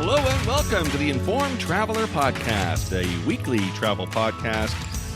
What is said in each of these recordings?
Hello and welcome to the Informed Traveler Podcast, a weekly travel podcast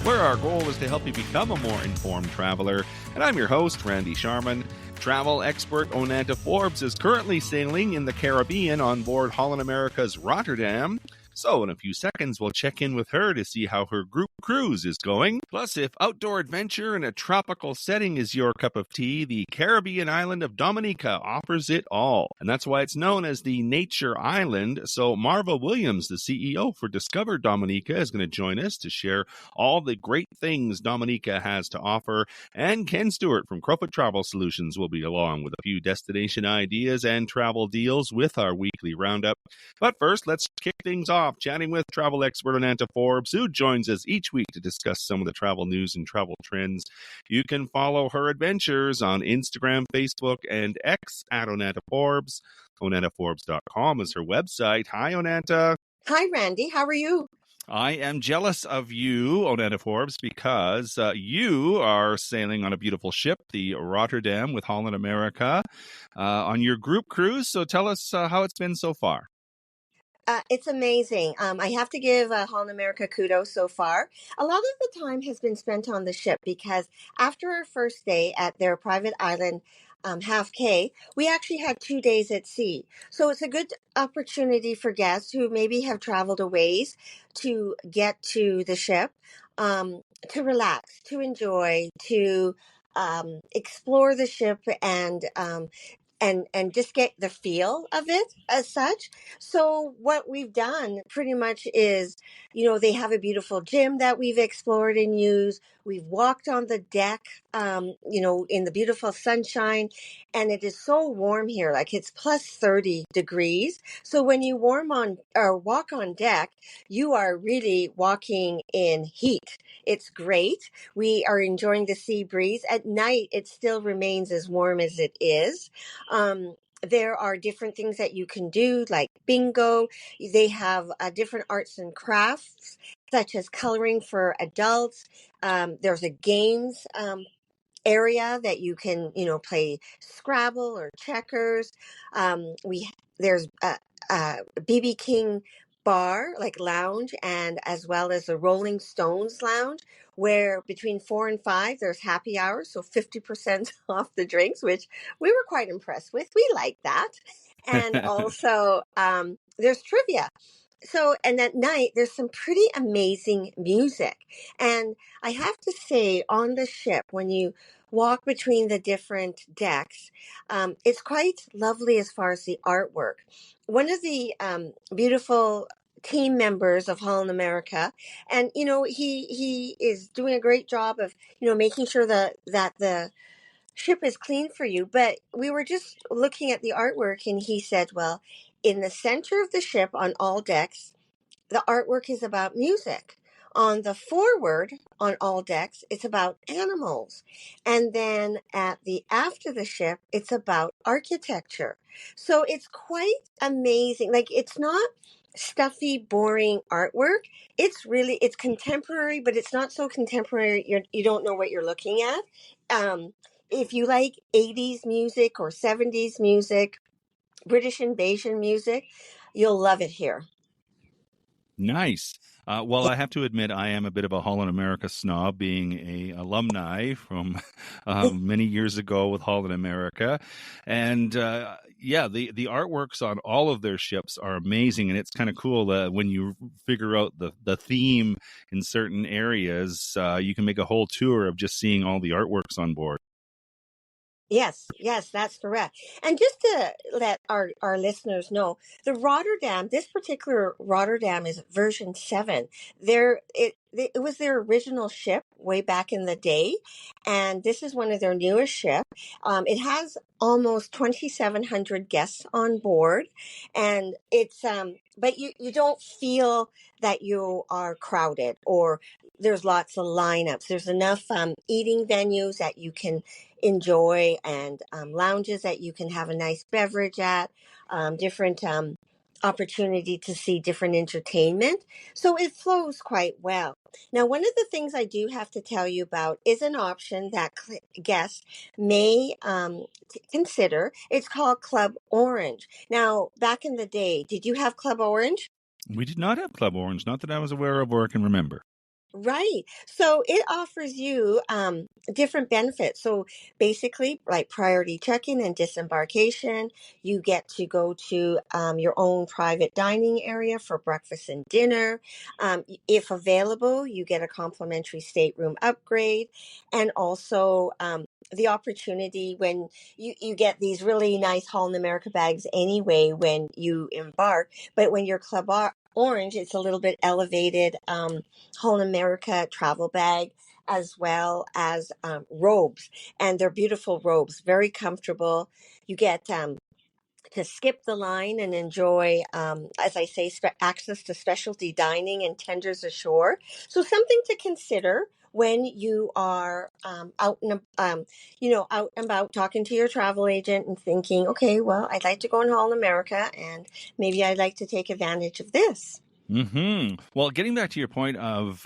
where our goal is to help you become a more informed traveler. And I'm your host, Randy Sharman. Travel expert Onanta Forbes is currently sailing in the Caribbean on board Holland America's Rotterdam. So in a few seconds, we'll check in with her to see how her group cruise is going. Plus, if outdoor adventure in a tropical setting is your cup of tea, the Caribbean island of Dominica offers it all. And that's why it's known as the Nature Island. So Marva Williams, the CEO for Discover Dominica, is going to join us to share all the great things Dominica has to offer. And Ken Stewart from Crowfoot Travel Solutions will be along with a few destination ideas and travel deals with our weekly roundup. But first, let's kick things off chatting with travel expert Onanta Forbes, who joins us each week to discuss some of the travel news and travel trends. You can follow her adventures on Instagram, Facebook, and X at Onanta Forbes. OnantaForbes.com is her website. Hi, Onanta. Hi, Randy. How are you? I am jealous of you, Onanta Forbes, because you are sailing on a beautiful ship, the Rotterdam with Holland America, on your group cruise. So tell us how it's been so far. It's amazing. I have to give Holland America kudos so far. A lot of the time has been spent on the ship because after our first day at their private island, Half K, we actually had 2 days at sea. So it's a good opportunity for guests who maybe have traveled a ways to get to the ship, to relax, to enjoy, to explore the ship and just get the feel of it as such. So what we've done pretty much is, they have a beautiful gym that we've explored and used. We've walked on the deck, in the beautiful sunshine, and it is so warm here. Like it's plus 30 degrees. So when you walk on deck, you are really walking in heat. It's great. We are enjoying the sea breeze. At night, it still remains as warm as it is. There are different things that you can do, like bingo. They have different arts and crafts, such as coloring for adults. There's a games area that you can, play Scrabble or checkers. There's a BB King bar, like lounge, and as well as the Rolling Stones lounge, where between 4 and 5 there's happy hours, so 50% off the drinks, which we were quite impressed with. We like that. And also there's trivia. So, and at night there's some pretty amazing music. And I have to say, on the ship, when you walk between the different decks, it's quite lovely as far as the artwork. One of the beautiful team members of Holland America, and he is doing a great job of making sure that the ship is clean for you. But we were just looking at the artwork, and he said, well, in the center of the ship on all decks, the artwork is about music. On the forward, on all decks, it's about animals. And then after the ship, it's about architecture. So it's quite amazing. Like, it's not stuffy, boring artwork. It's contemporary, but it's not so contemporary you don't know what you're looking at. If you like 80s music or 70s music, British invasion music, you'll love it here. Nice. Well, I have to admit, I am a bit of a Holland America snob, being a alumni from many years ago with Holland America. And the artworks on all of their ships are amazing. And it's kind of cool when you figure out the theme in certain areas, you can make a whole tour of just seeing all the artworks on board. Yes, that's correct. And just to let our listeners know, this particular Rotterdam is version 7. It was their original ship way back in the day, and this is one of their newest ships. It has almost 2,700 guests on board, and it's but you don't feel that you are crowded or there's lots of lineups. There's enough eating venues that you can enjoy, and lounges that you can have a nice beverage at, different opportunity to see different entertainment. So it flows quite well. Now, one of the things I do have to tell you about is an option that guests may consider. It's called Club Orange. Now, back in the day, did you have Club Orange? We did not have Club Orange, not that I was aware of or can remember. Right. So it offers you different benefits. So basically, like priority check-in and disembarkation, you get to go to your own private dining area for breakfast and dinner. If available, you get a complimentary stateroom upgrade, and also the opportunity when you get these really nice Holland America bags anyway when you embark, but when you're Orange, it's a little bit elevated. Holland America travel bag, as well as robes. And they're beautiful robes, very comfortable. You get to skip the line and enjoy, as I say, access to specialty dining and tenders ashore. So something to consider when you are out and out and about talking to your travel agent and thinking, okay, well, I'd like to go in Holland America, and maybe I'd like to take advantage of this. Well, getting back to your point of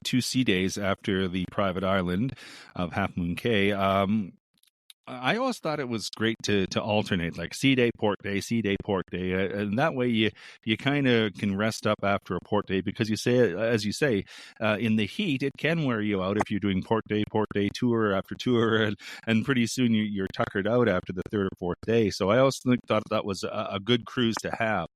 2 sea days after the private island of Half Moon Cay, I always thought it was great to alternate, like sea day, port day, and that way you kind of can rest up after a port day, because as you say, in the heat it can wear you out if you're doing port day, tour after tour, and pretty soon you're tuckered out after the third or fourth day. So I always thought that was a good cruise to have.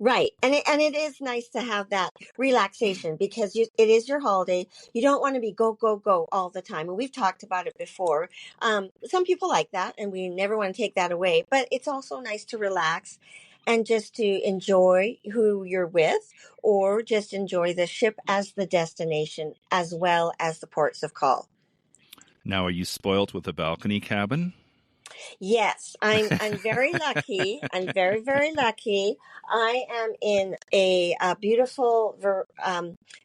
Right. And it is nice to have that relaxation because it is your holiday. You don't want to be go, go, go all the time. And we've talked about it before. Some people like that, and we never want to take that away. But it's also nice to relax and just to enjoy who you're with, or just enjoy the ship as the destination as well as the ports of call. Now, are you spoilt with a balcony cabin? Yes, I'm very lucky. I'm very, very lucky. I am in a beautiful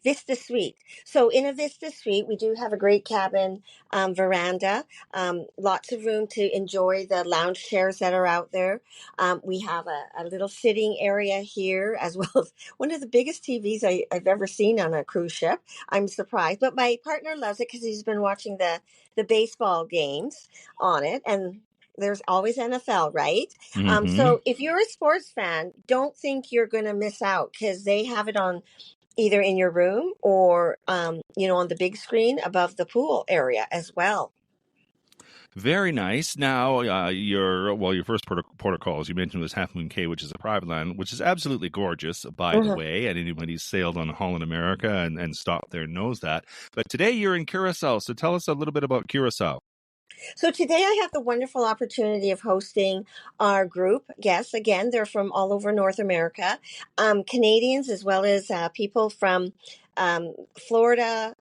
Vista Suite. So in a Vista Suite, we do have a great cabin veranda, lots of room to enjoy the lounge chairs that are out there. We have a little sitting area here, as well as one of the biggest TVs I've ever seen on a cruise ship. I'm surprised, but my partner loves it because he's been watching the baseball games on it, and there's always NFL, right? So if you're a sports fan, don't think you're going to miss out, because they have it on either in your room or, on the big screen above the pool area as well. Very nice. Now, your first port of call, as you mentioned, was Half Moon Cay, which is a private land, which is absolutely gorgeous, by the way. And anybody who's sailed on Holland America and stopped there knows that. But today you're in Curacao, so tell us a little bit about Curacao. So today I have the wonderful opportunity of hosting our group guests. Again, they're from all over North America, Canadians, as well as people from Florida.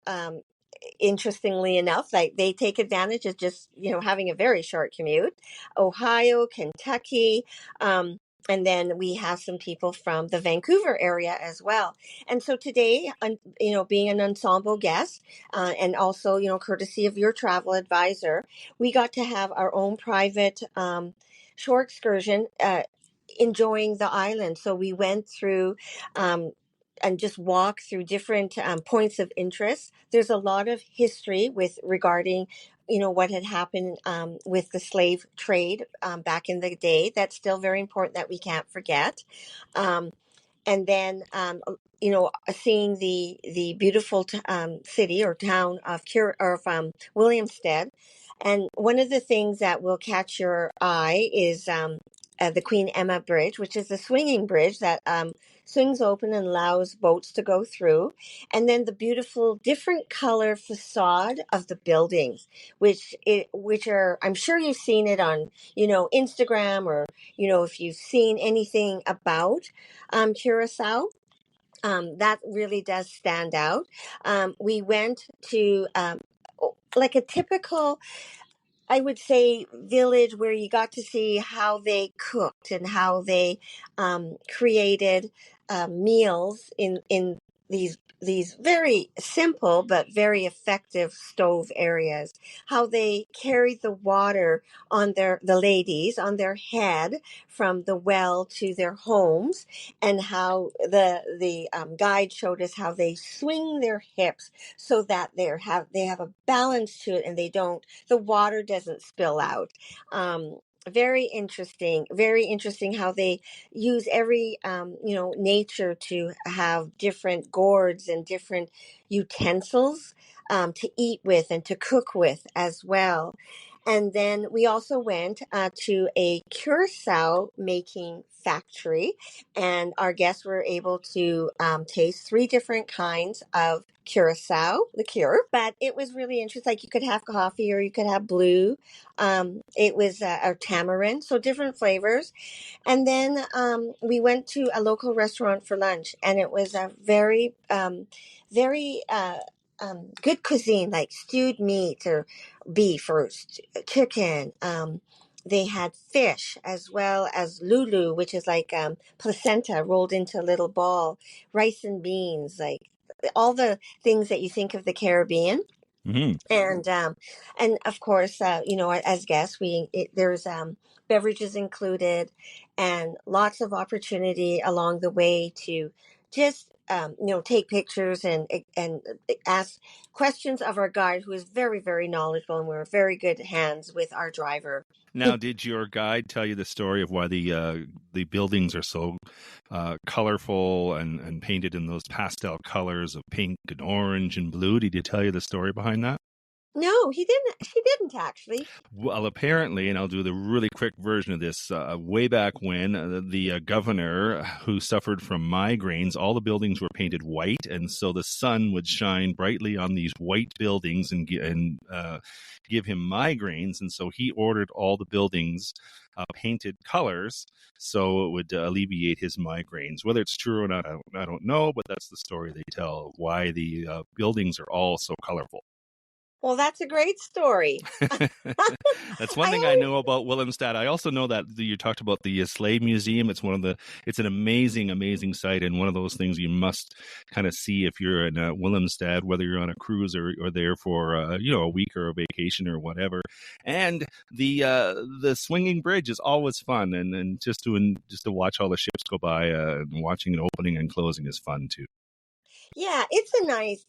Interestingly enough, like they take advantage of just having a very short commute. Ohio, Kentucky. And then we have some people from the Vancouver area as well. And so today, being an ensemble guest, and also, courtesy of your travel advisor, we got to have our own private shore excursion, enjoying the island. So we went through and just walk through different points of interest. There's a lot of history regarding what had happened with the slave trade back in the day. That's still very important, that we can't forget. And then, seeing the beautiful city or town of Williamstead. And one of the things that will catch your eye is the Queen Emma Bridge, which is a swinging bridge that swings open and allows boats to go through. And then the beautiful different color facade of the buildings, which are, I'm sure you've seen it on, Instagram, or, if you've seen anything about Curacao. That really does stand out. We went to like a typical, I would say, village where you got to see how they cooked and how they created meals in these these very simple but very effective stove areas. How they carry the water on the ladies on their head from the well to their homes, and how the guide showed us how they swing their hips so that they have a balance to it, and the water doesn't spill out. Very interesting how they use every nature to have different gourds and different utensils to eat with and to cook with as well. And then we also went to a curacao making factory, and our guests were able to taste three different kinds of curacao liqueur. But it was really interesting. Like, you could have coffee or you could have blue. It was a tamarind, so different flavors. And then we went to a local restaurant for lunch, and it was a very good cuisine, like stewed meat or beef or chicken. They had fish as well as lulu, which is like placenta rolled into a little ball, rice and beans, like all the things that you think of the Caribbean. Mm-hmm. And of course, as guests, there's beverages included, and lots of opportunity along the way to just take pictures and ask questions of our guide, who is very, very knowledgeable, and we're very good hands with our driver. Now, did your guide tell you the story of why the buildings are so colorful and painted in those pastel colors of pink and orange and blue? Did he tell you the story behind that? No, he didn't. She didn't actually. Well, apparently, and I'll do the really quick version of this, way back when the governor who suffered from migraines, all the buildings were painted white, and so the sun would shine brightly on these white buildings and give him migraines, and so he ordered all the buildings painted colors so it would alleviate his migraines. Whether it's true or not, I don't know, but that's the story they tell, why the buildings are all so colorful. Well, that's a great story. That's one thing I know about Willemstad. I also know that you talked about the Slave Museum. It's an amazing, amazing site, and one of those things you must kind of see if you're in Willemstad, whether you're on a cruise or there for a week or a vacation or whatever. And the swinging bridge is always fun, and just to watch all the ships go by and watching it opening and closing is fun too. Yeah, it's a nice,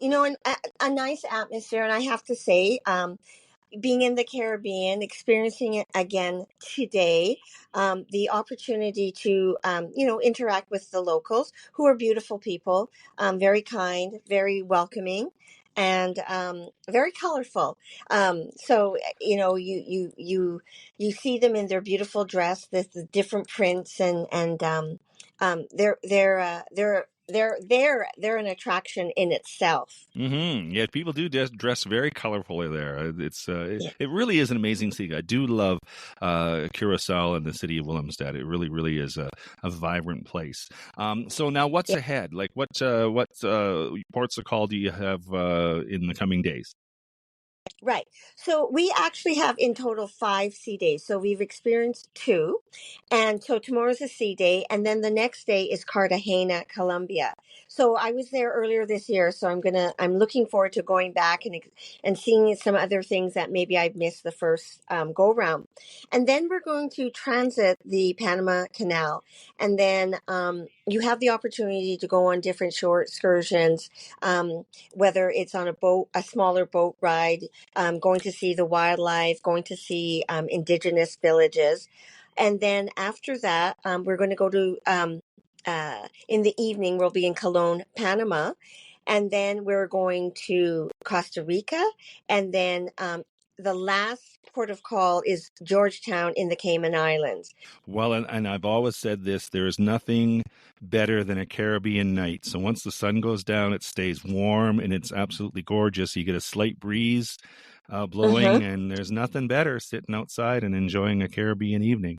a nice atmosphere. And I have to say, being in the Caribbean, experiencing it again today, the opportunity to, interact with the locals, who are beautiful people, very kind, very welcoming, and very colorful. So you see them in their beautiful dress, the different prints, and they're an attraction in itself. Mm-hmm. Yeah, people do dress very colorfully there. Yeah. It really is an amazing city. I do love Curacao and the city of Willemstad. It really, really is a vibrant place. So now, what's ahead? Like, what ports of call do you have in the coming days? Right. So we actually have in total 5 sea days. So we've experienced 2. And so tomorrow's a sea day. And then the next day is Cartagena, Colombia. So I was there earlier this year. So I'm looking forward to going back and seeing some other things that maybe I've missed the first go round. And then we're going to transit the Panama Canal. And then you have the opportunity to go on different shore excursions, whether it's on a smaller boat ride, going to see the wildlife, going to see indigenous villages. And then after that, we're going to go to, in the evening, we'll be in Colón, Panama. And then we're going to Costa Rica. And then the last port of call is Georgetown in the Cayman Islands. Well, and I've always said this, there is nothing better than a Caribbean night. So once the sun goes down, it stays warm and it's absolutely gorgeous. You get a slight breeze blowing, and there's nothing better sitting outside and enjoying a Caribbean evening.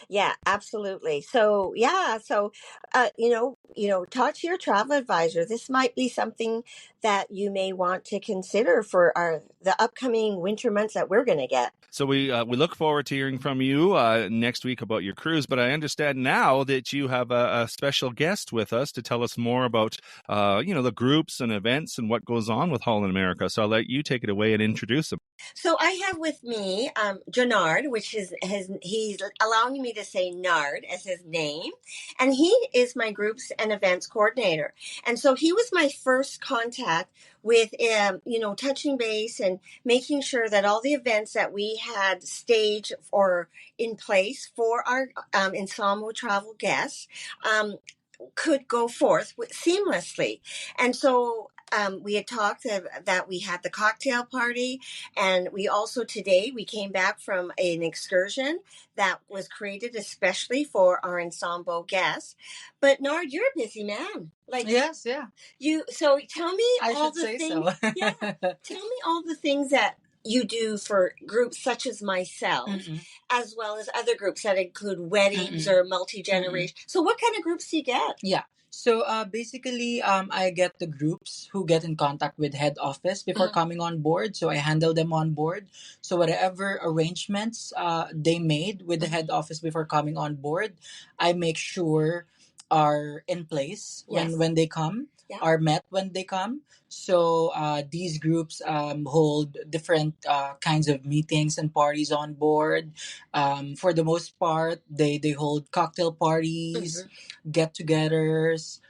Yeah, absolutely. So, yeah, so talk to your travel advisor. This might be something that you may want to consider for the upcoming winter months that we're going to get. So we look forward to hearing from you next week about your cruise. But I understand now that you have a special guest with us to tell us more about the groups and events and what goes on with Holland America. So I'll let you take it away and introduce them. So I have with me Jonard, which is he's allowing me to say Nard as his name, and he is my groups and events coordinator. And so he was my first contact with touching base and making sure that all the events that we had staged or in place for our ensemble travel guests could go forth seamlessly. And so we had talked that we had the cocktail party, and we also today we came back from an excursion that was created especially for our ensemble guests. But Nard, you're a busy man. Yes, yeah. So tell me I all should the say things. so. Yeah, tell me all the things that you do for groups such as myself, as well as other groups that include weddings or multi-generation. So what kind of groups do you get? Yeah. So basically, I get the groups who get in contact with head office before coming on board. So I handle them on board. So whatever arrangements they made with the head office before coming on board, I make sure are in place when they come, are met when they come. So these groups hold different kinds of meetings and parties on board. For the most part, they hold cocktail parties, get-togethers,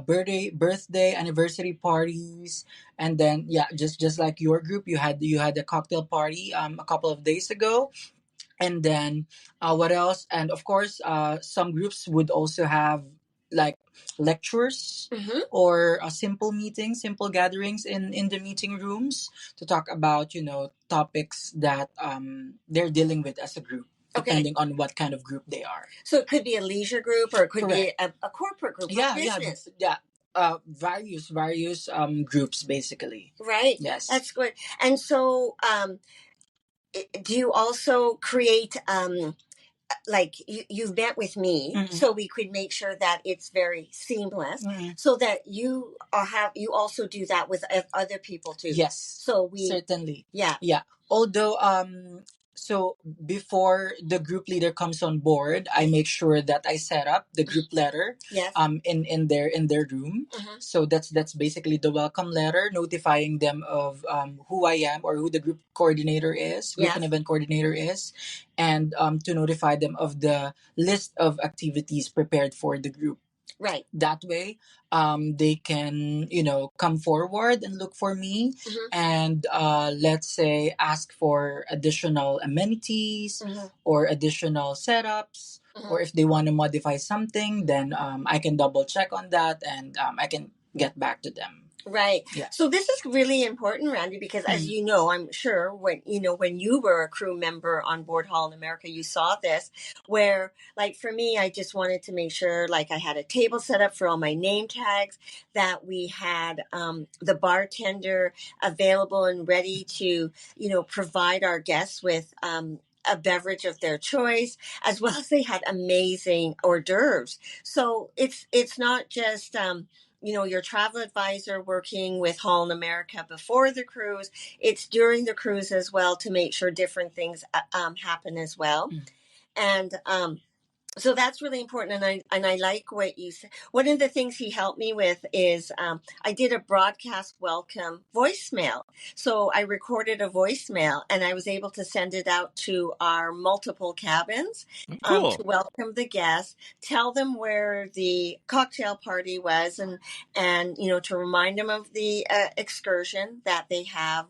birthday, anniversary parties, and then just like your group, you had a cocktail party a couple of days ago. And then what else? And of course, some groups would also have like lectures or simple meetings, simple gatherings in the meeting rooms to talk about topics that they're dealing with as a group, depending on what kind of group they are. So it could be a leisure group, or it could be a corporate group. Business. Various groups basically. Right. Yes. That's good. And so do you also create like you've met with me, so we could make sure that it's very seamless, so that you also do that with other people too. Yes. So we certainly. Yeah. Although so before the group leader comes on board, I make sure that I set up the group letter in their room. So that's basically the welcome letter notifying them of who I am or who the group coordinator is, group and event coordinator is, and to notify them of the list of activities prepared for the group. Right. That way, they can, come forward and look for me and let's say ask for additional amenities or additional setups, or if they want to modify something, then I can double check on that and I can get back to them. Right. Yeah. So this is really important, Randy, because as you know, I'm sure when you were a crew member on board Holland America, you saw this where, like for me, I just wanted to make sure like I had a table set up for all my name tags, that we had the bartender available and ready to, provide our guests with a beverage of their choice, as well as they had amazing hors d'oeuvres. So it's not just your travel advisor working with Holland America before the cruise. It's during the cruise as well to make sure different things happen as well. And so that's really important, and I like what you said. One of the things he helped me with is I did a broadcast welcome voicemail. So I recorded a voicemail, and I was able to send it out to our multiple cabins to welcome the guests, tell them where the cocktail party was, and to remind them of the excursion that they have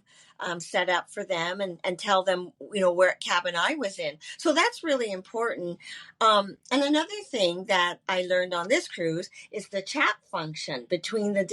set up for them, and tell them, where cabin I was in. So that's really important. And another thing that I learned on this cruise is the chat function between the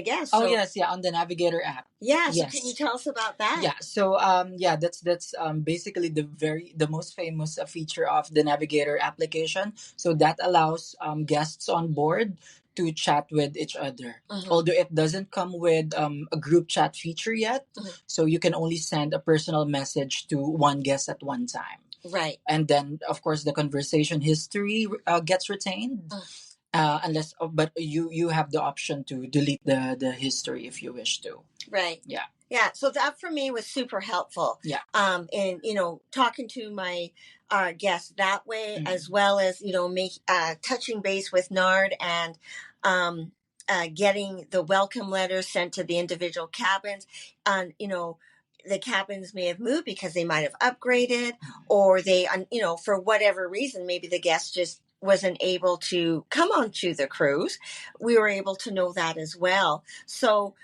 guests. Oh, yes. Yeah. On the Navigator app. Yeah. So can you tell us about that? Yeah. So, that's basically the most famous feature of the Navigator application. So that allows guests on board to chat with each other. Although it doesn't come with a group chat feature yet, so you can only send a personal message to one guest at one time. Right. And then, of course, the conversation history gets retained. But you have the option to delete the history if you wish to. Right. Yeah. Yeah. So that for me was super helpful. Yeah. And talking to my guests that way, as well as touching base with Nard and getting the welcome letters sent to the individual cabins. The cabins may have moved because they might have upgraded, or they, for whatever reason, maybe the guest just wasn't able to come onto the cruise. We were able to know that as well. So,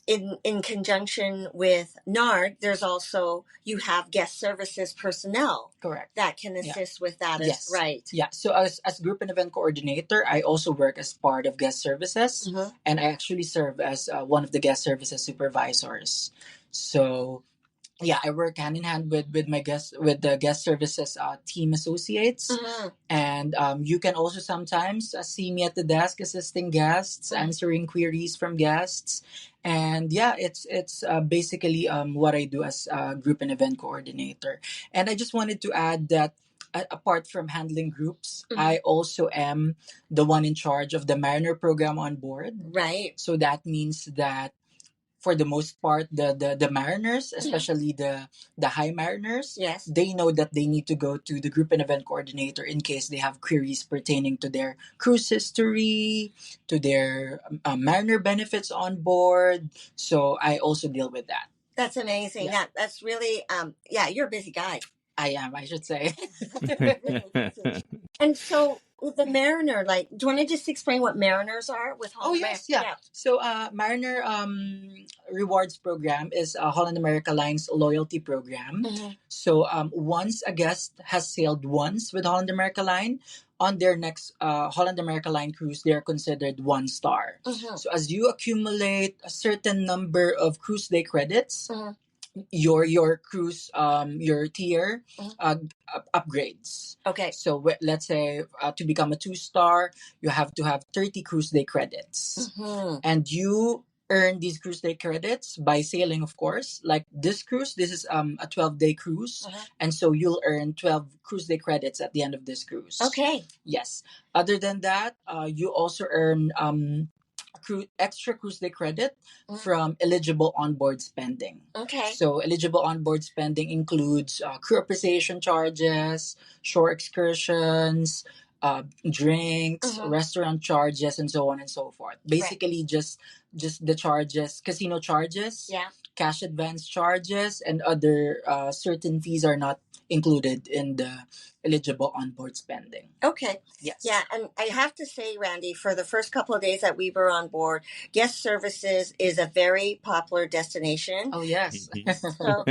in conjunction with NARD, there's also, you have guest services personnel. Correct. That can assist with that. Yes. Right. Yeah. So as group and event coordinator, I also work as part of guest services, and I actually serve as one of the guest services supervisors. So yeah, I work hand in hand with the guest services team associates, and you can also sometimes see me at the desk assisting guests, answering queries from guests, and yeah, it's basically what I do as a group and event coordinator. And I just wanted to add that apart from handling groups, I also am the one in charge of the Mariner program on board. Right. So that means that for the most part, the mariners, especially the high mariners, Yes. they know that they need to go to the group and event coordinator in case they have queries pertaining to their cruise history, to their mariner benefits on board. So I also deal with that. That's amazing. Yeah. That's really, you're a busy guy. I am, I should say. And so with the Mariner, do you want to just explain what Mariners are with Holland? Oh, yes, yeah. So Mariner Rewards Program is Holland America Line's loyalty program. So once a guest has sailed once with Holland America Line, on their next Holland America Line cruise, they are considered 1 star. So as you accumulate a certain number of cruise day credits, your cruise your tier upgrades. Okay. So let's say to become a 2-star, you have to have 30 cruise day credits, and you earn these cruise day credits by sailing, of course. Like this cruise, this is a 12-day cruise, and so you'll earn 12 cruise day credits at the end of this cruise. Okay. Yes. Other than that, you also earn extra cruise day credit from eligible onboard spending. Okay. So eligible onboard spending includes crew appreciation charges, shore excursions, drinks, restaurant charges, and so on and so forth. Basically, just the charges, casino charges, cash advance charges, and other certain fees are not included in the eligible onboard spending. Okay. Yes. Yeah, and I have to say, Randy, for the first couple of days that we were on board, guest services is a very popular destination. Oh, yes. So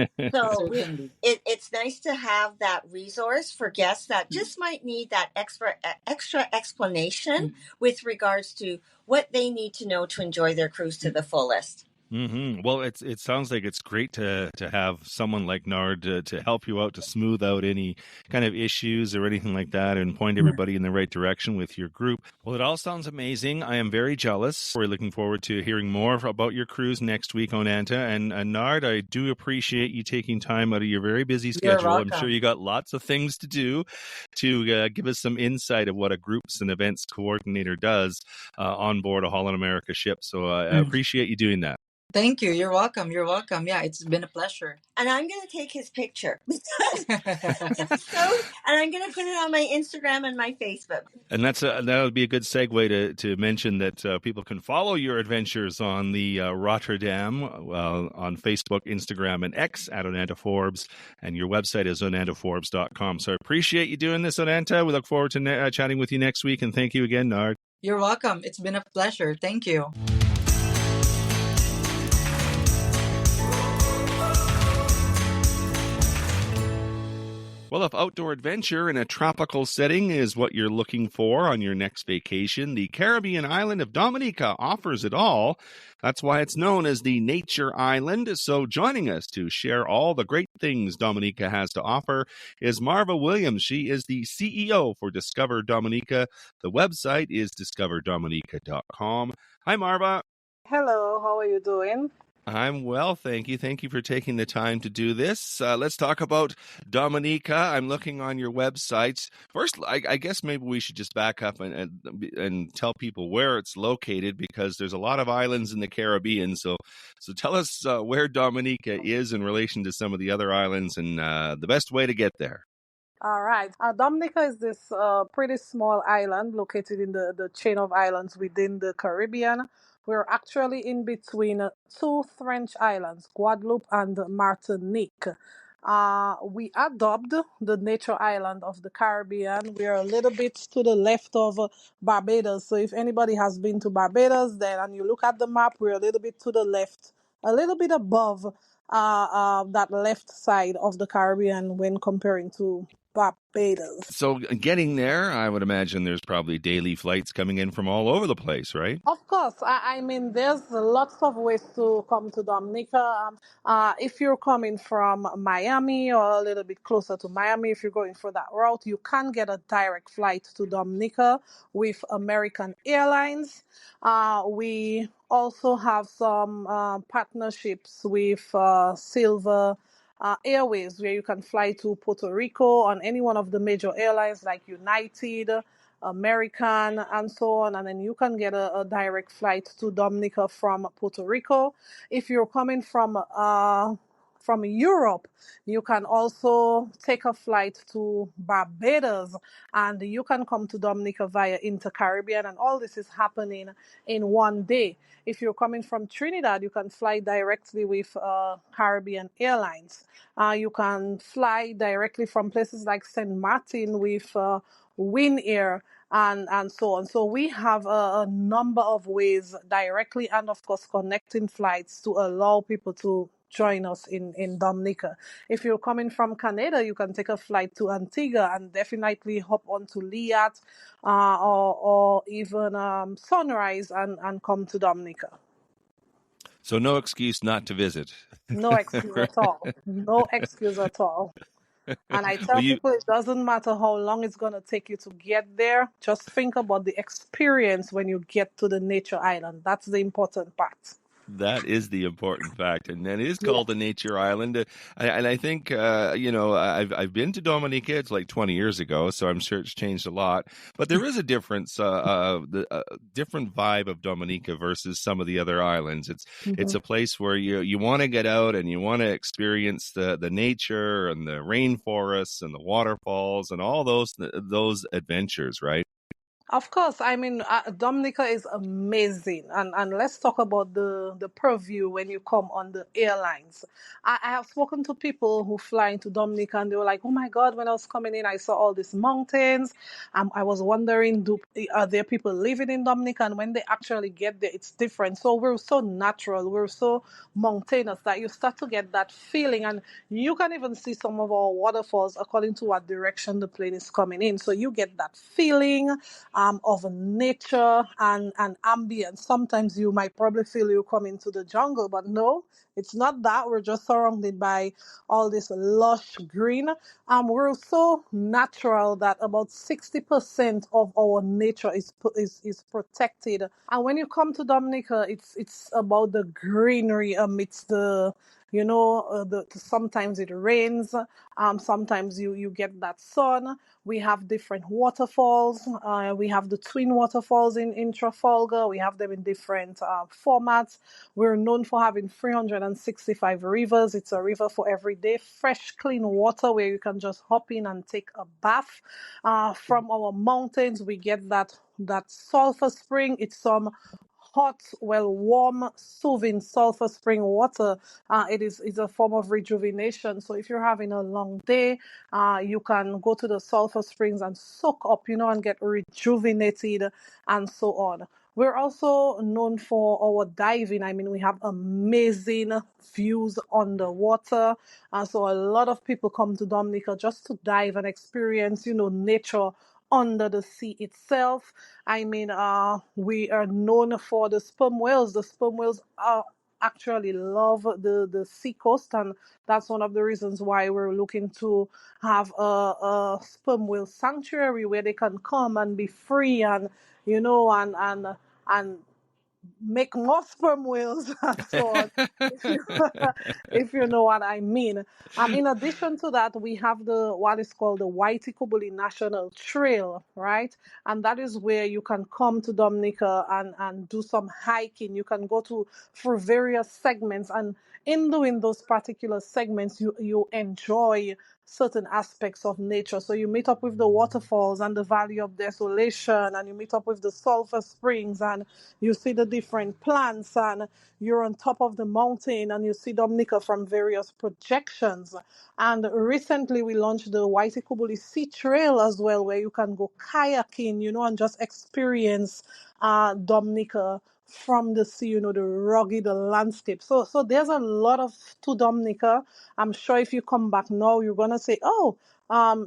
it's nice to have that resource for guests that just might need that extra explanation with regards to what they need to know to enjoy their cruise to the fullest. Well, it sounds like it's great to have someone like Nard to help you out, to smooth out any kind of issues or anything like that, and point everybody in the right direction with your group. Well, it all sounds amazing. I am very jealous. We're looking forward to hearing more about your cruise next week, Onanta. And Nard, I do appreciate you taking time out of your very busy schedule. I'm sure you got lots of things to do to give us some insight of what a groups and events coordinator does on board a Holland America ship. So I appreciate you doing that. Thank you. You're welcome. You're welcome. Yeah, it's been a pleasure. And I'm going to take his picture. And I'm going to put it on my Instagram and my Facebook. And that would be a good segue to mention that people can follow your adventures on the Rotterdam on Facebook, Instagram, and X at Onanta Forbes. And your website is onantaforbes.com. So I appreciate you doing this, Onanta. We look forward to chatting with you next week. And thank you again, Nard. You're welcome. It's been a pleasure. Thank you. Well, if outdoor adventure in a tropical setting is what you're looking for on your next vacation, the Caribbean island of Dominica offers it all. That's why it's known as the Nature Island. So joining us to share all the great things Dominica has to offer is Marva Williams. She is the CEO for Discover Dominica. The website is discoverdominica.com. Hi, Marva. Hello, how are you doing? I'm well, thank you. Thank you for taking the time to do this. Let's talk about Dominica. I'm looking on your websites. First, I guess maybe we should just back up and tell people where it's located, because there's a lot of islands in the Caribbean. So tell us where Dominica is in relation to some of the other islands, and the best way to get there. All right. Dominica is this pretty small island located in the chain of islands within the Caribbean. We're actually in between two French islands, Guadeloupe and Martinique. We are dubbed the nature island of the Caribbean. We are a little bit to the left of Barbados. So if anybody has been to Barbados, then and you look at the map, we're a little bit to the left, a little bit above that left side of the Caribbean when comparing to Barbados. So getting there, I would imagine there's probably daily flights coming in from all over the place, right? Of course, I mean, there's lots of ways to come to Dominica. If you're coming from Miami or a little bit closer to Miami, if you're going for that route, you can get a direct flight to Dominica with American Airlines. We also have some partnerships with Silver Airways, where you can fly to Puerto Rico on any one of the major airlines like United, American, and so on. And then you can get a direct flight to Dominica from Puerto Rico. If you're coming from Europe, you can also take a flight to Barbados, and you can come to Dominica via Inter-Caribbean, and all this is happening in one day. If you're coming from Trinidad, you can fly directly with Caribbean Airlines. You can fly directly from places like St. Martin with Win Air and so on. So we have a number of ways directly and, of course, connecting flights to allow people to join us in Dominica. If you're coming from Canada, you can take a flight to Antigua and definitely hop onto Liat or even Sunrise and come to Dominica. So no excuse not to visit. No excuse at all. No excuse at all. And I tell people it doesn't matter how long it's going to take you to get there. Just think about the experience when you get to the nature island. That's the important part. That is the important fact, and it is called a nature island. And I think I've been to Dominica. It's like 20 years ago, so I'm sure it's changed a lot. But there is a difference, the different vibe of Dominica versus some of the other islands. It's a place where you want to get out and you want to experience the nature and the rainforests and the waterfalls and all those adventures, right? Of course, I mean, Dominica is amazing. And let's talk about the purview when you come on the airlines. I have spoken to people who fly into Dominica and they were like, oh my God, when I was coming in, I saw all these mountains. I was wondering, are there people living in Dominica? And when they actually get there, it's different. So we're so natural, we're so mountainous that you start to get that feeling. And you can even see some of our waterfalls according to what direction the plane is coming in. So you get that feeling of nature and ambience. Sometimes you might probably feel you come into the jungle, but no, it's not that. We're just surrounded by all this lush green. We're so natural that about 60% of our nature is protected. And when you come to Dominica, it's about the greenery amidst sometimes it rains, sometimes you get that sun. We have different waterfalls. We have the twin waterfalls in Trafalgar. We have them in different formats. We're known for having 365 rivers. It's a river for every day. Fresh, clean water where you can just hop in and take a bath. From our mountains, we get that sulfur spring. It's some hot, warm, soothing sulfur spring water. It's a form of rejuvenation. So if you're having a long day, you can go to the sulfur springs and soak up, and get rejuvenated and so on. We're also known for our diving. I mean, we have amazing views underwater. So a lot of people come to Dominica just to dive and experience, nature under the sea itself. I mean, we are known for the sperm whales. The sperm whales actually love the sea coast, and that's one of the reasons why we're looking to have a sperm whale sanctuary where they can come and be free and and make more sperm whales and so on, if you, if you know what I mean. In addition to that, we have the what is called the Waitikobuli National Trail, right? And that is where you can come to Dominica and do some hiking. You can go to through various segments, and in doing those particular segments, you enjoy certain aspects of nature. So you meet up with the waterfalls and the Valley of Desolation, and you meet up with the sulfur springs, and you see the different plants, and you're on top of the mountain, and you see Dominica from various projections. And recently we launched the Waitikobuli Sea Trail as well, where you can go kayaking, and just experience Dominica from the sea, the rugged landscape. So there's a lot of to Dominica. I'm sure if you come back now, you're gonna say, "Oh,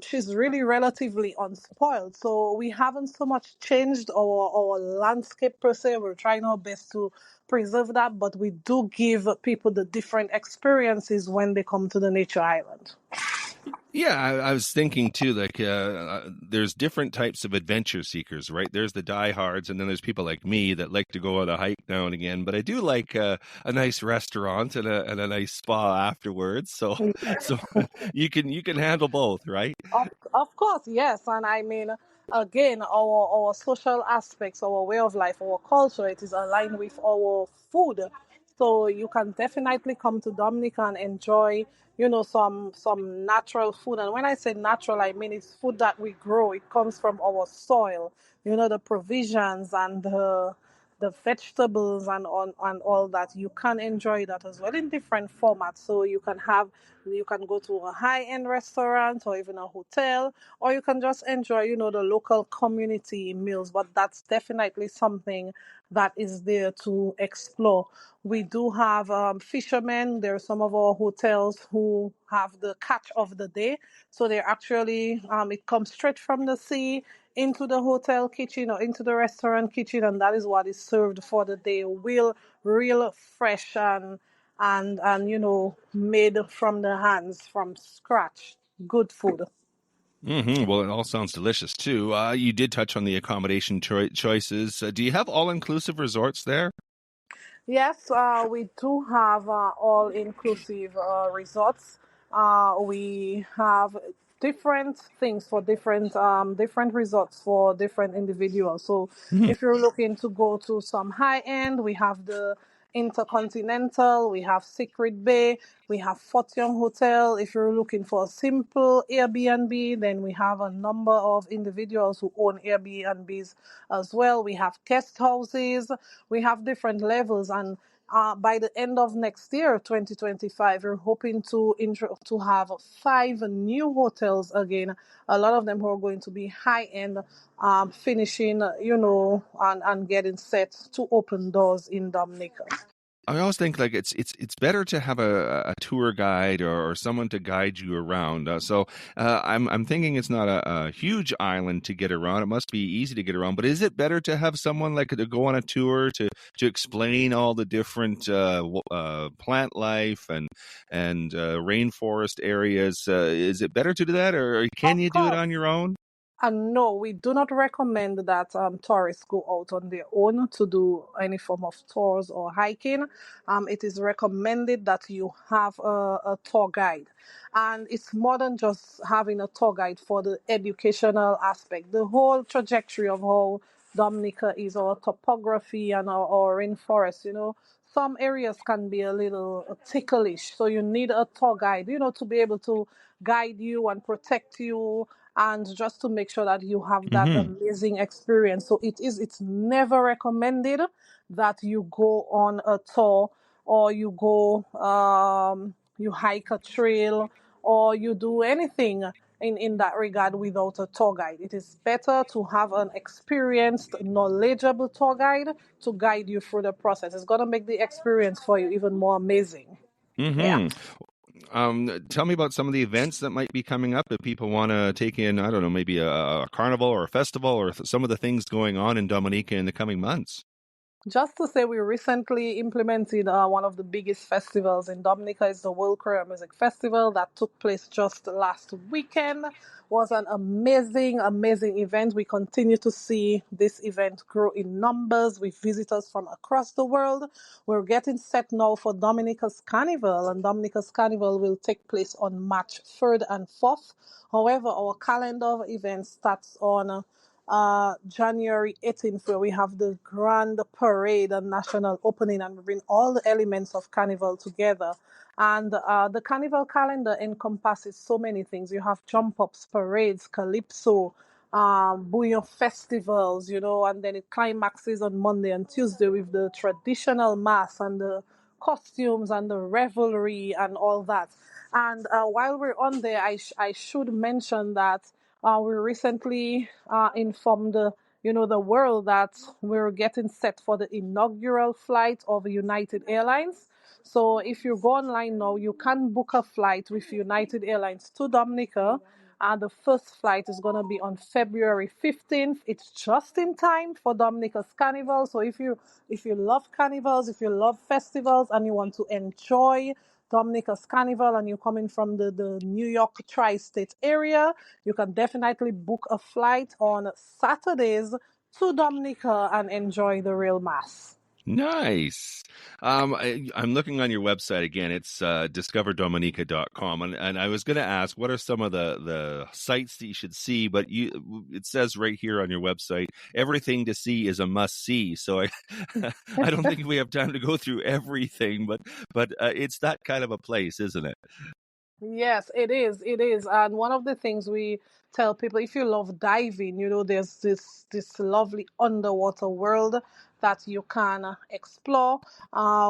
she's really relatively unspoiled." So we haven't so much changed our landscape per se. We're trying our best to preserve that, but we do give people the different experiences when they come to the nature island. Yeah, I was thinking too, like there's different types of adventure seekers, right? There's the diehards, and then there's people like me that like to go on a hike now and again. But I do like a nice restaurant and a nice spa afterwards. So so you can handle both, right? Of course, yes. And I mean, again, our social aspects, our way of life, our culture, it is aligned with our food. So you can definitely come to Dominica and enjoy, some natural food. And when I say natural, I mean it's food that we grow. It comes from our soil. The provisions and the vegetables and all that. You can enjoy that as well in different formats. So you can go to a high-end restaurant or even a hotel, or you can just enjoy, the local community meals. But that's definitely something that is there to explore. We do have fishermen. There are some of our hotels who have the catch of the day. So they're actually, it comes straight from the sea into the hotel kitchen or into the restaurant kitchen, and that is what is served for the day. Real fresh and made from the hands from scratch. Good food. Well, it all sounds delicious too. You did touch on the accommodation choices. Do you have all-inclusive resorts there? Yes, we do have all-inclusive resorts. We have different things for different resorts for different individuals. So if you're looking to go to some high end, we have the Intercontinental, we have Secret Bay, we have Fort Young Hotel. If you're looking for a simple Airbnb, then we have a number of individuals who own Airbnbs as well. We have guest houses, we have different levels, and by the end of next year, 2025, we're hoping to have 5 new hotels again. A lot of them who are going to be high end, finishing, and getting set to open doors in Dominica. I always think like it's better to have a tour guide or someone to guide you around. I'm thinking it's not a huge island to get around. It must be easy to get around. But is it better to have someone like to go on a tour to explain all the different plant life and rainforest areas? Is it better to do that, or can Of you do it course. on your own? And no, we do not recommend that tourists go out on their own to do any form of tours or hiking. It is recommended that you have a tour guide. And it's more than just having a tour guide for the educational aspect. The whole trajectory of how Dominica is, our topography and our rainforest, some areas can be a little ticklish. So you need a tour guide, to be able to guide you and protect you and just to make sure that you have that amazing experience. So it's never recommended that you go on a tour or you hike a trail or you do anything in that regard without a tour guide. It is better to have an experienced, knowledgeable tour guide to guide you through the process. It's going to make the experience for you even more amazing. Yeah. Mm-hmm. Tell me about some of the events that might be coming up if people want to take in, I don't know, maybe a carnival or a festival or some of the things going on in Dominica in the coming months. Just to say, we recently implemented one of the biggest festivals in Dominica. It's the World Korea Music Festival that took place just last weekend. Was an amazing, amazing event. We continue to see this event grow in numbers with visitors from across the world. We're getting set now for Dominica's Carnival, and Dominica's Carnival will take place on March 3rd and 4th. However, our calendar of events starts on January 18th, where we have the grand parade and national opening, and we bring all the elements of carnival together. And the carnival calendar encompasses so many things. You have jump ups, parades, calypso, bouillon festivals, and then it climaxes on Monday and Tuesday with the traditional mass and the costumes and the revelry and all that. And while we're on there, I should mention that we recently informed the world that we're getting set for the inaugural flight of United Airlines. So if you go online now, you can book a flight with United Airlines to Dominica. And the first flight is going to be on February 15th. It's just in time for Dominica's Carnival. So if you love carnivals, if you love festivals, and you want to enjoy Dominica's Carnival and you're coming from the New York tri-state area, you can definitely book a flight on Saturdays to Dominica and enjoy the real mass. Nice. I'm looking on your website again. It's discoverdominica.com. And I was going to ask, what are some of the sites that you should see? But it says right here on your website, everything to see is a must see. So I don't think we have time to go through everything, but it's that kind of a place, isn't it? Yes, it is. It is. And one of the things we tell people, if you love diving, there's this lovely underwater world that you can explore.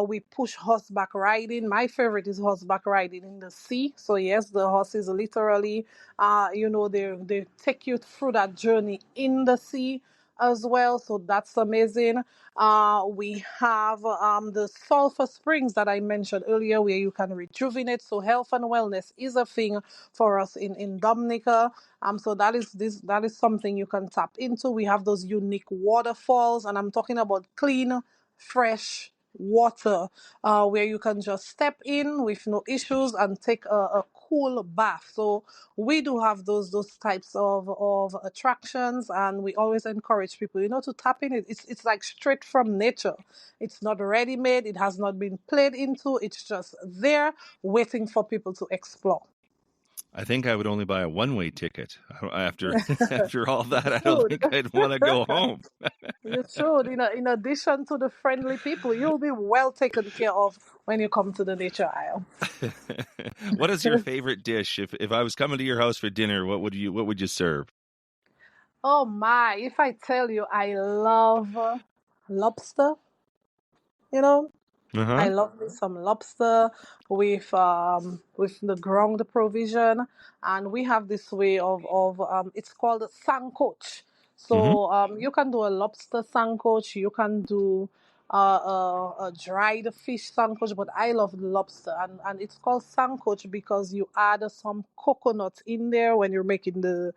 We push horseback riding. My favorite is horseback riding in the sea. So yes, the horses literally, they take you through that journey in the sea as well. So that's amazing. We have the sulfur springs that I mentioned earlier, where you can rejuvenate. So health and wellness is a thing for us in Dominica. So that is something you can tap into. We have those unique waterfalls, and I'm talking about clean, fresh water, where you can just step in with no issues and take a cool bath. So we do have those types of attractions, and we always encourage people, to tap in it. It's like straight from nature. It's not ready made. It has not been played into. It's just there waiting for people to explore. I think I would only buy a one-way ticket after all that. I don't think I'd want to go home. You should. In addition to the friendly people, you'll be well taken care of when you come to the Nature Isle. What is your favorite dish? If I was coming to your house for dinner, what would you serve? Oh my! If I tell you, I love lobster. I love me some lobster with the ground provision, and we have this way of it's called sancoch. So you can do a lobster sancoch, you can do a dried fish sancoch, but I love the lobster, and it's called sancoch because you add some coconut in there when you're making the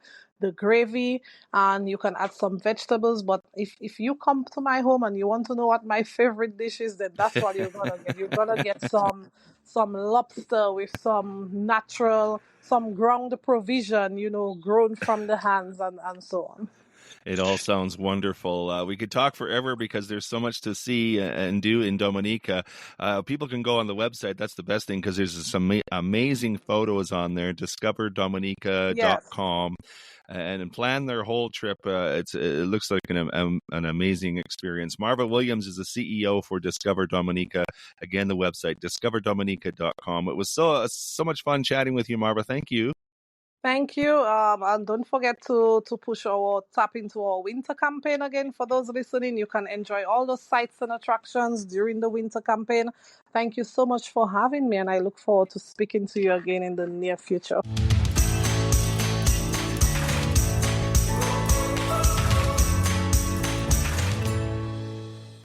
gravy, and you can add some vegetables. But if you come to my home and you want to know what my favorite dish is, then that's what you're gonna get. You're gonna get some lobster with some ground provision, grown from the hands and so on. It all sounds wonderful. We could talk forever because there's so much to see and do in Dominica. People can go on the website. That's the best thing because there's some amazing photos on there, discoverdominica.com. Yes. And plan their whole trip. It looks like an amazing experience. Marva Williams is the CEO for Discover Dominica. Again, the website, discoverdominica.com. It was so much fun chatting with you, Marva. Thank you. Thank you. And don't forget to tap into our winter campaign again. For those listening, you can enjoy all the sights and attractions during the winter campaign. Thank you so much for having me, and I look forward to speaking to you again in the near future.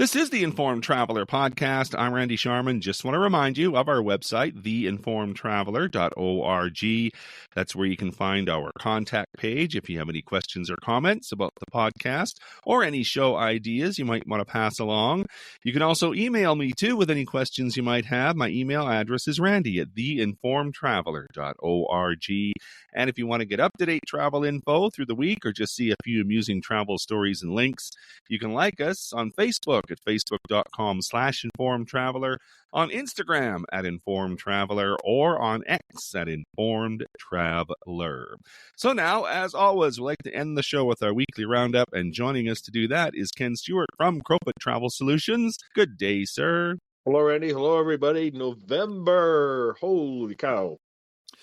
This is the Informed Traveler Podcast. I'm Randy Sharman. Just want to remind you of our website, theinformedtraveler.org. That's where you can find our contact page if you have any questions or comments about the podcast or any show ideas you might want to pass along. You can also email me too with any questions you might have. My email address is randy@theinformedtraveler.org. And if you want to get up-to-date travel info through the week or just see a few amusing travel stories and links, you can like us on Facebook at facebook.com/informedtraveler, on Instagram at informedtraveler, or on X at informedtraveler. So now, as always, we'd like to end the show with our weekly roundup, and joining us to do that is Ken Stewart from Crowfoot Travel Solutions. Good day, sir. Hello, Randy. Hello, everybody. November. Holy cow.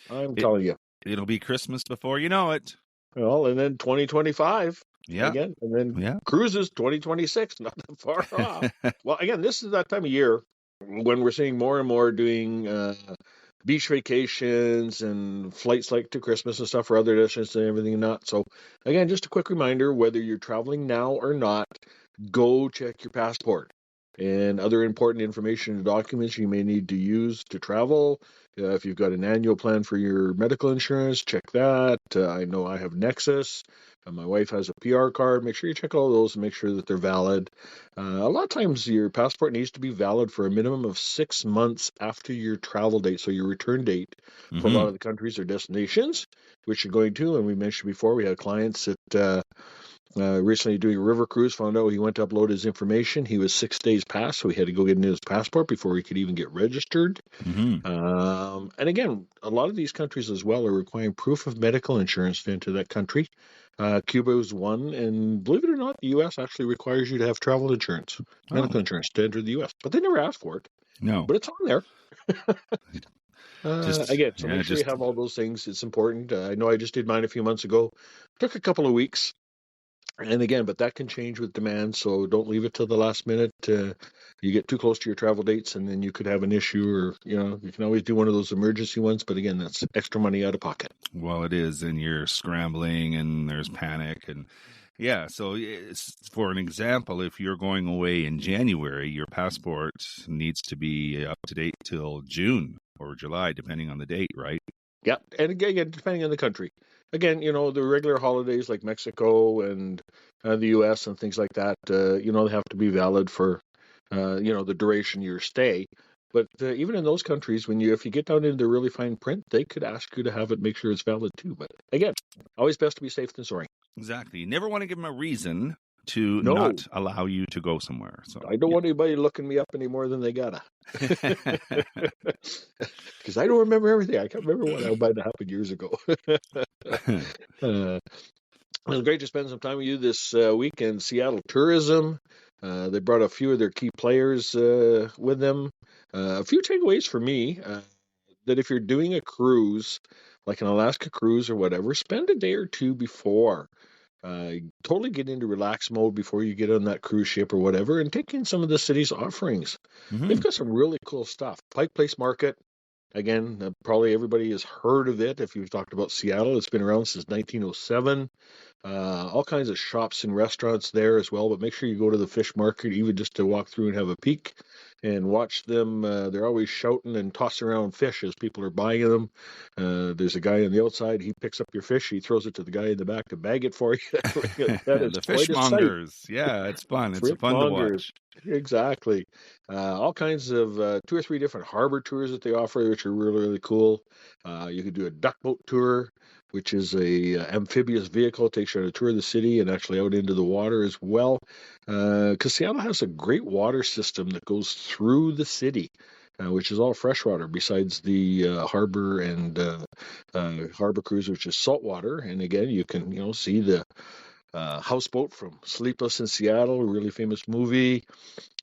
I'm telling you. It'll be Christmas before you know it. Well, and then 2025. Yeah. Again. And then cruises 2026. Not that far off. Well, again, this is that time of year when we're seeing more and more doing beach vacations and flights like to Christmas and stuff for other destinations and everything not. So, again, just a quick reminder, whether you're traveling now or not, go check your passport and other important information and documents you may need to use to travel. If you've got an annual plan for your medical insurance, check that. I know I have Nexus. My wife has a PR card. Make sure you check all those and make sure that they're valid. A lot of times your passport needs to be valid for a minimum of 6 months after your travel date, so your return date for a lot of the countries or destinations which you're going to. And we mentioned before, we had clients that recently doing a river cruise, found out he went to upload his information. He was 6 days past, so he had to go get his passport before he could even get registered. And again, a lot of these countries as well are requiring proof of medical insurance to enter that country. Cuba is one, and believe it or not, the U.S. actually requires you to have travel insurance, medical insurance to enter the U.S., but they never ask for it. No. But it's on there. Again, so make sure you have all those things. It's important. I know I just did mine a few months ago. Took a couple of weeks. And again, but that can change with demand, so don't leave it till the last minute. You get too close to your travel dates, and then you could have an issue, or you can always do one of those emergency ones. But again, that's extra money out of pocket. Well, it is, and you're scrambling, and there's panic, and so for an example, if you're going away in January, your passport needs to be up to date till June or July, depending on the date, right? Yeah, and again, depending on the country. Again, the regular holidays like Mexico and the U.S. and things like that, they have to be valid for, the duration of your stay. But even in those countries, if you get down into the really fine print, they could ask you to have it, make sure it's valid too. But again, always best to be safe than sorry. Exactly. You never want to give them a reason to not allow you to go somewhere. So I don't want anybody looking me up any more than they gotta. Because I don't remember everything. I can't remember what might have happened years ago. It was great to spend some time with you this week in Seattle Tourism. They brought a few of their key players with them. A few takeaways for me, that if you're doing a cruise, like an Alaska cruise or whatever, spend a day or two before. Totally get into relax mode before you get on that cruise ship or whatever, and take in some of the city's offerings. They've got some really cool stuff. Pike Place Market, again, probably everybody has heard of it. If you've talked about Seattle, it's been around since 1907. All kinds of shops and restaurants there as well, but make sure you go to the fish market, even just to walk through and have a peek and watch them. They're always shouting and tossing around fish as people are buying them. There's a guy on the outside, he picks up your fish, he throws it to the guy in the back to bag it for you. That is the fishmongers. Yeah, it's fun. It's fun to watch. Exactly. All kinds of 2 or 3 different harbor tours that they offer, which are really, really cool. You could do a duck boat tour, which is a amphibious vehicle. It takes you on a tour of the city and actually out into the water as well. Because Seattle has a great water system that goes through the city, which is all freshwater, besides the harbor and harbor cruise, which is saltwater. And again, you can see the houseboat from Sleepless in Seattle, a really famous movie.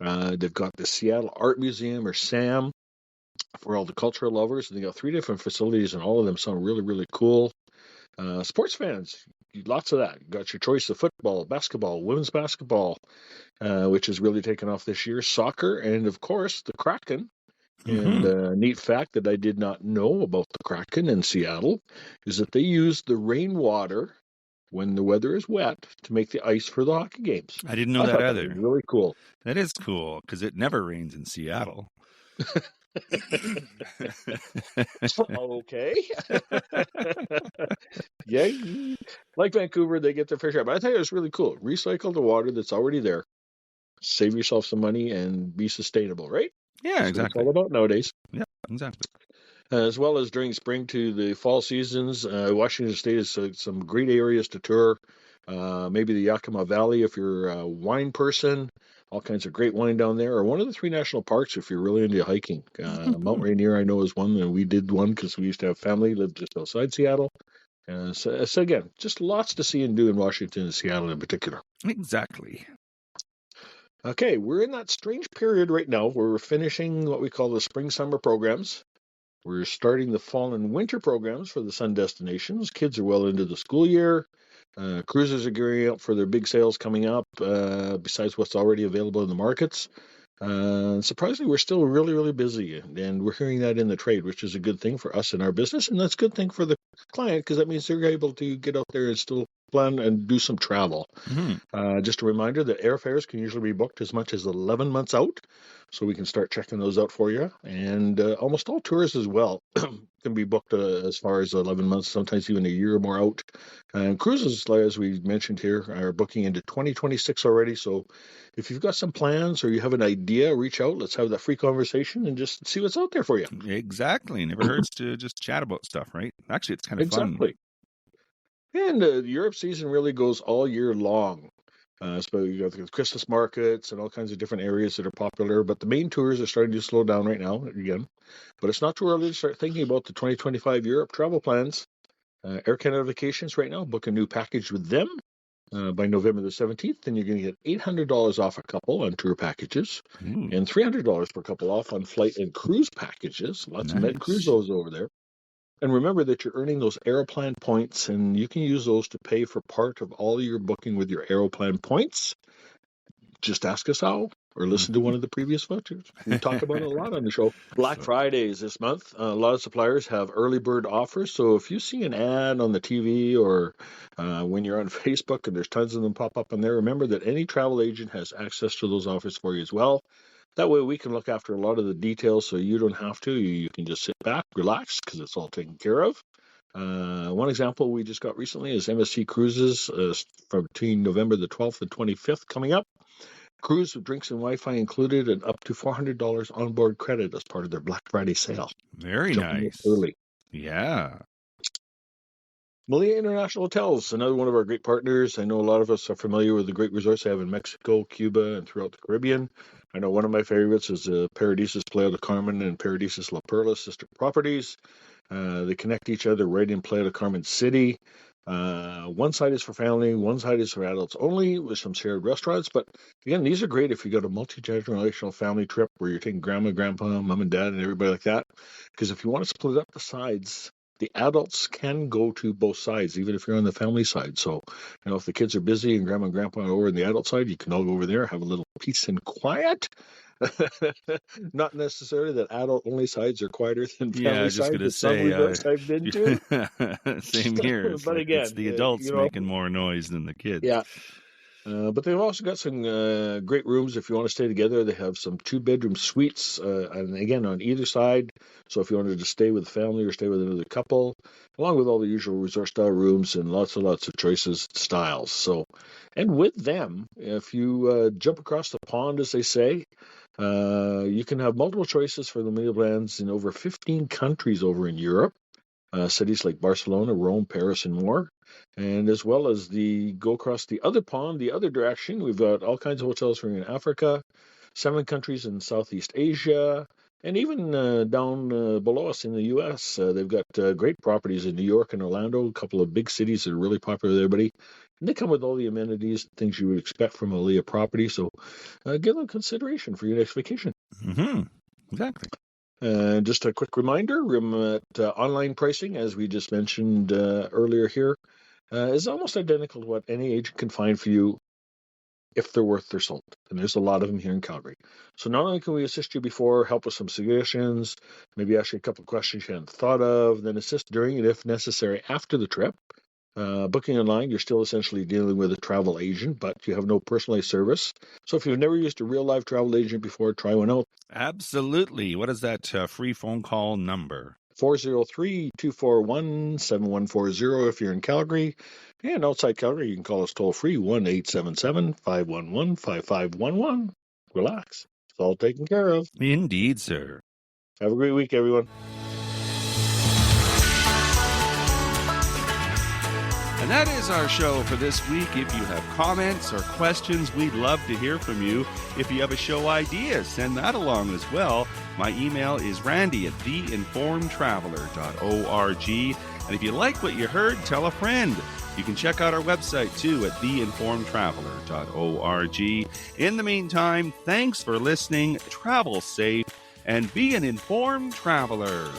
They've got the Seattle Art Museum, or SAM, for all the cultural lovers. And they got 3 different facilities, and all of them sound really, really cool. Sports fans, lots of that. You got your choice of football, basketball, women's basketball, which has really taken off this year, soccer, and of course the Kraken. And a neat fact that I did not know about the Kraken in Seattle is that they use the rainwater when the weather is wet to make the ice for the hockey games. I didn't know I that thought that was either. really cool. That is cool because it never rains in Seattle. Okay. Yeah, like Vancouver, they get their fair share. But I think it was really cool. Recycle the water that's already there. Save yourself some money and be sustainable, right? Yeah, That's exactly. what it's all about nowadays. Yeah, exactly. As well as during spring to the fall seasons, Washington State has some great areas to tour. Maybe the Yakima Valley if you're a wine person. All kinds of great wine down there. Or one of the 3 national parks if you're really into hiking. Mount Rainier, I know, is one, and we did one because we used to have family live just outside Seattle. So again, just lots to see and do in Washington and Seattle in particular. Exactly. Okay, we're in that strange period right now where we're finishing what we call the spring-summer programs. We're starting the fall and winter programs for the sun destinations. Kids are well into the school year. Cruisers are gearing up for their big sales coming up, besides what's already available in the markets. Surprisingly, we're still really, really busy, and we're hearing that in the trade, which is a good thing for us and our business, and that's a good thing for the client because that means they're able to get out there and still plan and do some travel. Just a reminder that airfares can usually be booked as much as 11 months out, so we can start checking those out for you. And almost all tours as well can be booked as far as 11 months, sometimes even a year or more out. And cruises, as we mentioned here, are booking into 2026 already. So if you've got some plans or you have an idea, reach out. Let's have that free conversation and just see what's out there for you. Exactly. Never hurts to just chat about stuff, right? Actually, it's kind of Exactly. And the Europe season really goes all year long. So you got the Christmas markets and all kinds of different areas that are popular, but the main tours are starting to slow down right now again. But it's not too early to start thinking about the 2025 Europe travel plans. Air Canada Vacations right now, book a new package with them by November the 17th, and you're going to get $800 off a couple on tour packages and $300 per couple off on flight and cruise packages. Lots of Med Cruises over there. And remember that you're earning those Aeroplan points, and you can use those to pay for part of all your booking with your Aeroplan points. Just ask us how, or listen to one of the previous features. We talk about it a lot on the show. Black Friday is this month. A lot of suppliers have early bird offers. So if you see an ad on the TV or when you're on Facebook and there's tons of them pop up on there, remember that any travel agent has access to those offers for you as well. That way we can look after a lot of the details so you don't have to. You can just sit back, relax, because it's all taken care of. One example we just got recently is MSC Cruises from between November the 12th and 25th coming up. Cruise with drinks and Wi-Fi included and up to $400 onboard credit as part of their Black Friday sale. Very nice. Early. Yeah. Malia International Hotels, another one of our great partners. I know a lot of us are familiar with the great resorts they have in Mexico, Cuba, and throughout the Caribbean. I know one of my favorites is Paradisus Playa del Carmen and Paradisus La Perla sister properties. They connect each other right in Playa del Carmen City. One side is for family, one side is for adults only with some shared restaurants. But again, these are great if you got a multi-generational family trip where you're taking grandma, grandpa, mom and dad, and everybody like that. Because if you want to split up the sides, the adults can go to both sides, even if you're on the family side. So, if the kids are busy and grandma and grandpa are over on the adult side, you can all go over there, have a little peace and quiet. Not necessarily that adult-only sides are quieter than family I was just sides. going to Some resorts I've been to. Same here. But again, it's the adults making more noise than the kids. Yeah. But they've also got some great rooms if you want to stay together. They have some 2-bedroom suites, and again, on either side. So if you wanted to stay with family or stay with another couple, along with all the usual resort-style rooms and lots of choices, styles. So, and with them, if you jump across the pond, as they say, you can have multiple choices for the meal plans in over 15 countries over in Europe. Cities like Barcelona, Rome, Paris, and more. And as well as go across the other pond, the other direction, we've got all kinds of hotels from in Africa, 7 countries in Southeast Asia, and even down below us in the U.S. They've got great properties in New York and Orlando, a couple of big cities that are really popular with everybody. And they come with all the amenities, things you would expect from a Leah property. So give them consideration for your next vacation. Mm-hmm. Exactly. Just a quick reminder, online pricing, as we just mentioned earlier here, is almost identical to what any agent can find for you if they're worth their salt. And there's a lot of them here in Calgary. So not only can we assist you before, help with some suggestions, maybe ask you a couple of questions you hadn't thought of, then assist during and if necessary after the trip. Booking online, you're still essentially dealing with a travel agent, but you have no personalized service. So if you've never used a real live travel agent before, try one out. Absolutely. What is that free phone call number? 403-241-7140 if you're in Calgary. And outside Calgary, you can call us toll-free, 1-877-511-5511. Relax. It's all taken care of. Indeed, sir. Have a great week, everyone. And that is our show for this week. If you have comments or questions, we'd love to hear from you. If you have a show idea, send that along as well. My email is randy@theinformedtraveler.org. And if you like what you heard, tell a friend. You can check out our website too at theinformedtraveler.org. In the meantime, thanks for listening, travel safe, and be an informed traveler.